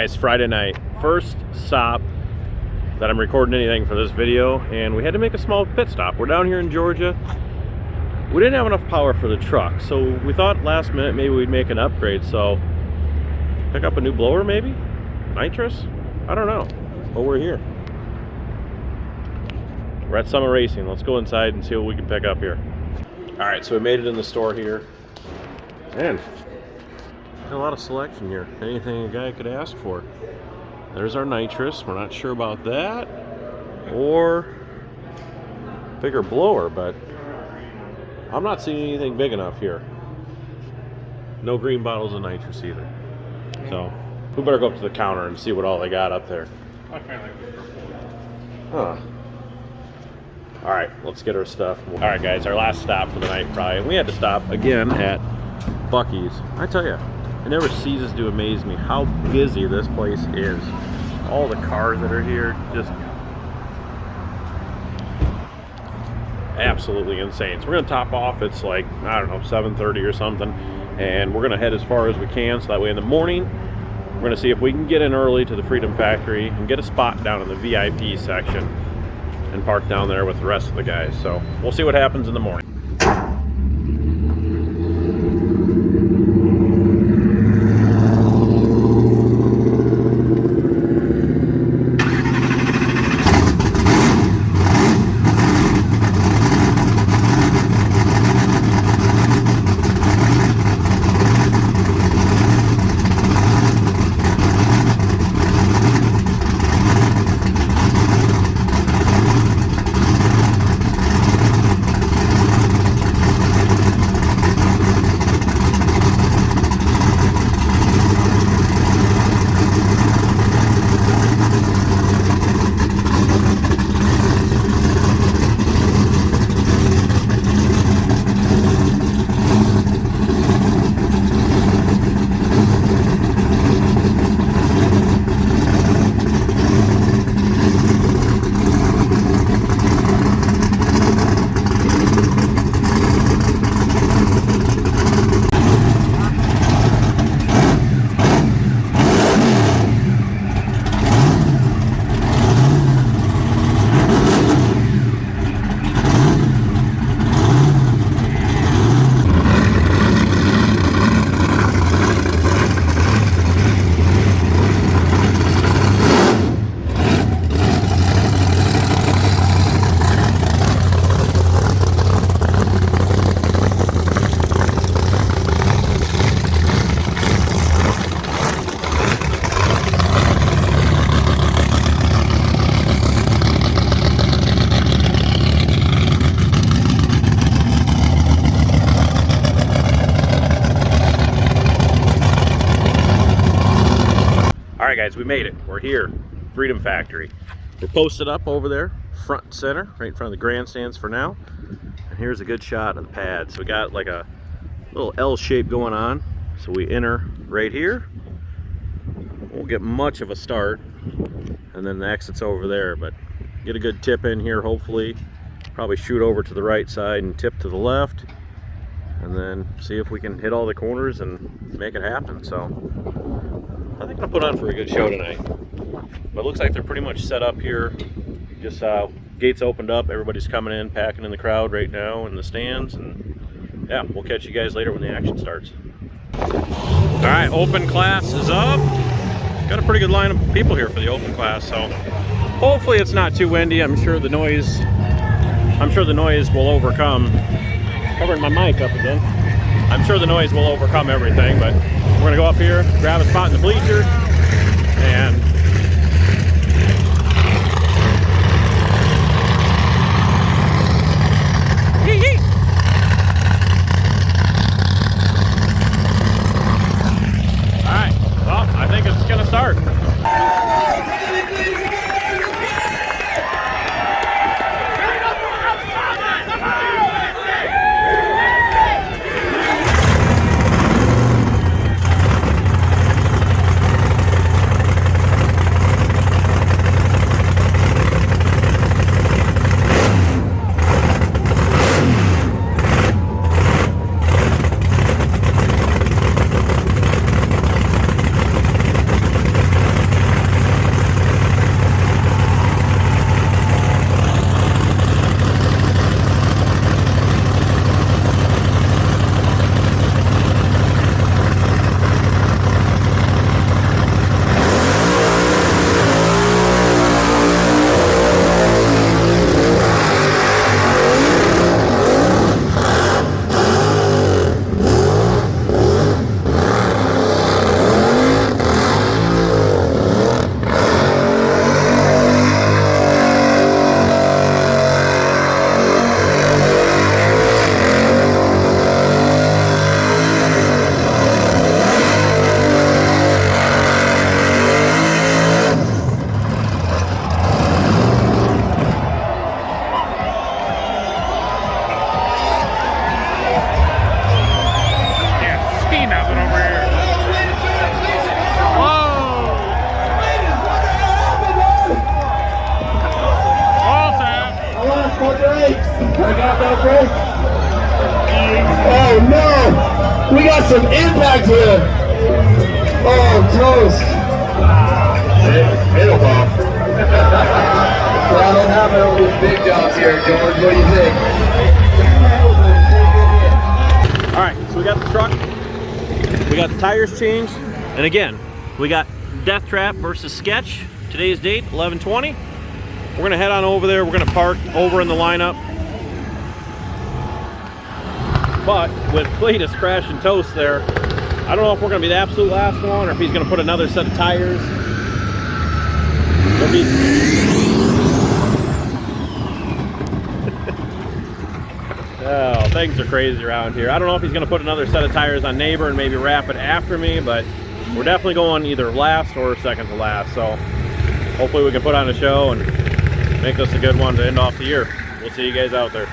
guys, Friday night, first stop that I'm recording anything for this video, and we had to make a small pit stop. We're down here in Georgia. We didn't have enough power for the truck, so we thought last minute maybe we'd make an upgrade. So pick up a new blower, maybe nitrous, I don't know, but we're here. We're at Summit Racing. Let's go inside and see what we can pick up here. All right, so we made it in the store here. Man, a lot of selection here. Anything a guy could ask for. There's our nitrous. We're not sure about that. Or bigger blower, but I'm not seeing anything big enough here. No green bottles of nitrous either. So we better go up to the counter and see what all they got up there. Huh. All right, let's get our stuff. All right, guys, our last stop for the night probably. We had to stop again at Buc-ee's. I tell you, it never ceases to amaze me how busy this place is. All the cars that are here, just absolutely insane. So we're gonna top off. It's like, I don't know, 7:30 or something, and we're gonna head as far as we can, so that way in the morning we're gonna see if we can get in early to the Freedom Factory and get a spot down in the VIP section and park down there with the rest of the guys. So we'll see what happens in the morning. Alright guys, we made it. We're here, Freedom Factory. We're posted up over there, front and center, right in front of the grandstands for now. And here's a good shot of the pad. So we got like a little L shape going on. So we enter right here. Won't get much of a start. And then the exit's over there, but get a good tip in here hopefully. Probably shoot over to the right side and tip to the left. And then see if we can hit all the corners and make it happen. So I think I'll put on for a good show tonight. But it looks like they're pretty much set up here. Just gates opened up, everybody's coming in, packing in the crowd right now in the stands, and yeah, we'll catch you guys later when the action starts. All right, open class is up. Got a pretty good line of people here for the open class, so hopefully it's not too windy. I'm sure the noise will overcome. Covering my mic up again. I'm sure the noise will overcome everything, but we're gonna go up here, grab a spot in the bleachers, and all right, well, I think it's gonna start. brake. Oh no! We got some impact here. Oh, toast. Middle bump. Well, I don't have it on these big jobs here, George. What do you think? All right, so we got the truck. We got the tires changed. And again, we got Death Trap versus Sketch. Today's date, 11/20. We're gonna head on over there. We're gonna park over in the lineup. But with Cleetus crash and toast there, I don't know if we're gonna be the absolute last one or if he's gonna put another set of tires. Oh, things are crazy around here. I don't know if he's gonna put another set of tires on Neighbor and maybe wrap it after me, but we're definitely going either last or second to last. So hopefully we can put on a show and make this a good one to end off the year. We'll see you guys out there.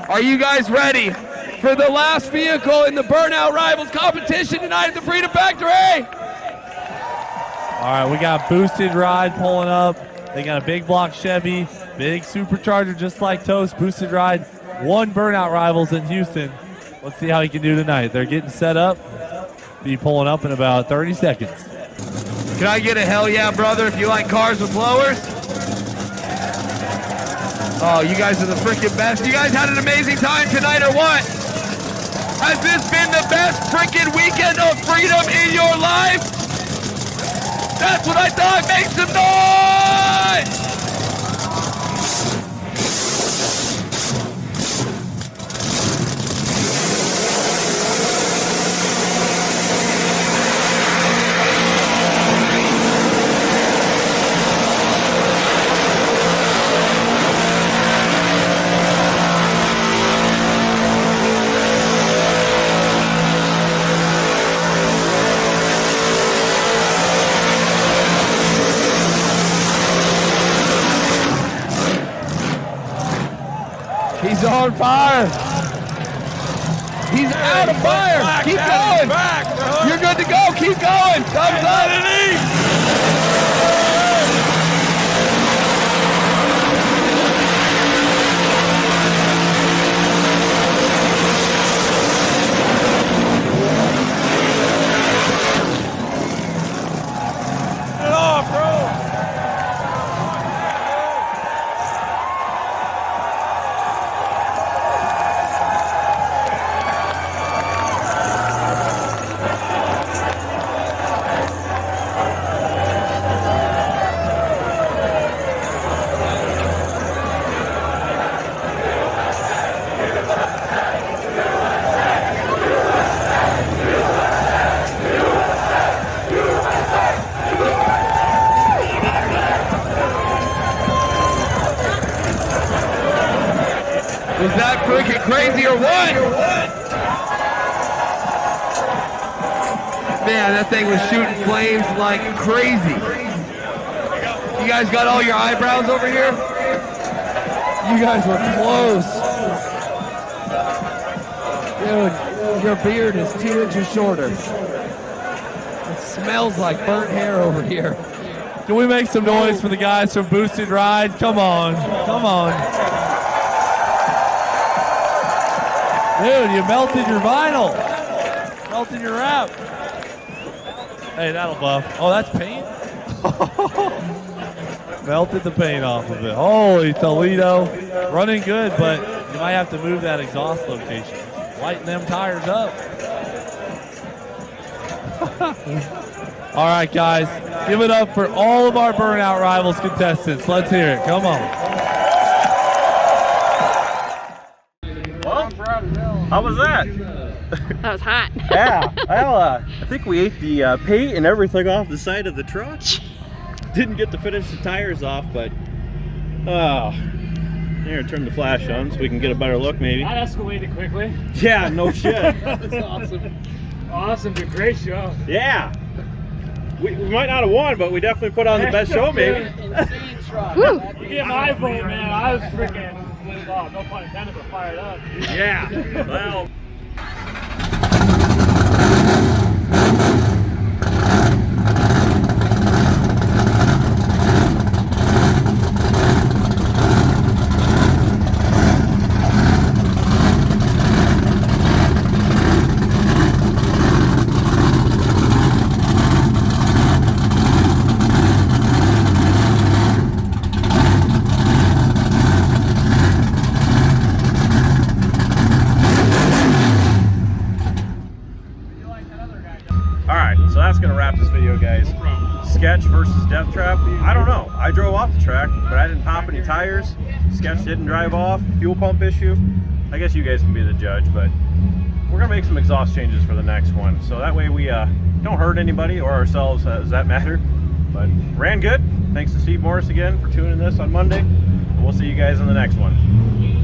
Are you guys ready for the last vehicle in the Burnout Rivals competition tonight at the Freedom Factory? All right, we got BoostedRide pulling up. They got a big block Chevy, big supercharger just like Toast. BoostedRide won Burnout Rivals in Houston. Let's see how he can do tonight. They're getting set up. Be pulling up in about 30 seconds. Can I get a hell yeah, brother, if you like cars with blowers? Oh, you guys are the freaking best. You guys had an amazing time tonight or what? Has this been the best freaking weekend of freedom in your life? That's what I thought. Make some noise! He's on fire. He's out of fire. Keep going. You're good to go. Keep going. Thumbs up. Get off, bro. Was that freaking crazy or what? Man, that thing was shooting flames like crazy. You guys got all your eyebrows over here? You guys were close. Dude, your beard is 2 inches shorter. It smells like burnt hair over here. Can we make some noise for the guys from Boosted Ride? Come on, come on. Dude, you melted your vinyl. Melted your wrap. Hey, that'll buff. Oh, that's paint? Melted the paint off of it. Holy Toledo. Running good, but you might have to move that exhaust location. Lighten them tires up. All right, guys. Give it up for all of our Burnout Rivals contestants. Let's hear it. Come on. How was that? That was hot. Yeah, I think we ate the paint and everything off the side of the truck. Didn't get to finish the tires off, but here, turn the flash on so we can get a better look maybe. That escalated quickly. Yeah, no shit. That was awesome. Awesome, dude. Great show. Yeah. We might not have won, but we definitely put on the best show maybe. Insane truck. You get my vote, man. I was freaking, well, no pun intended, but fired up. Yeah. Well. So that's gonna wrap this video, guys. Sketch versus Death Trap. I don't know. I drove off the track, but I didn't pop any tires. Sketch didn't drive off. Fuel pump issue. I guess you guys can be the judge, but we're gonna make some exhaust changes for the next one, so that way we don't hurt anybody or ourselves. Does that matter? But ran good. Thanks to Steve Morris again for tuning this on Monday, and we'll see you guys in the next one.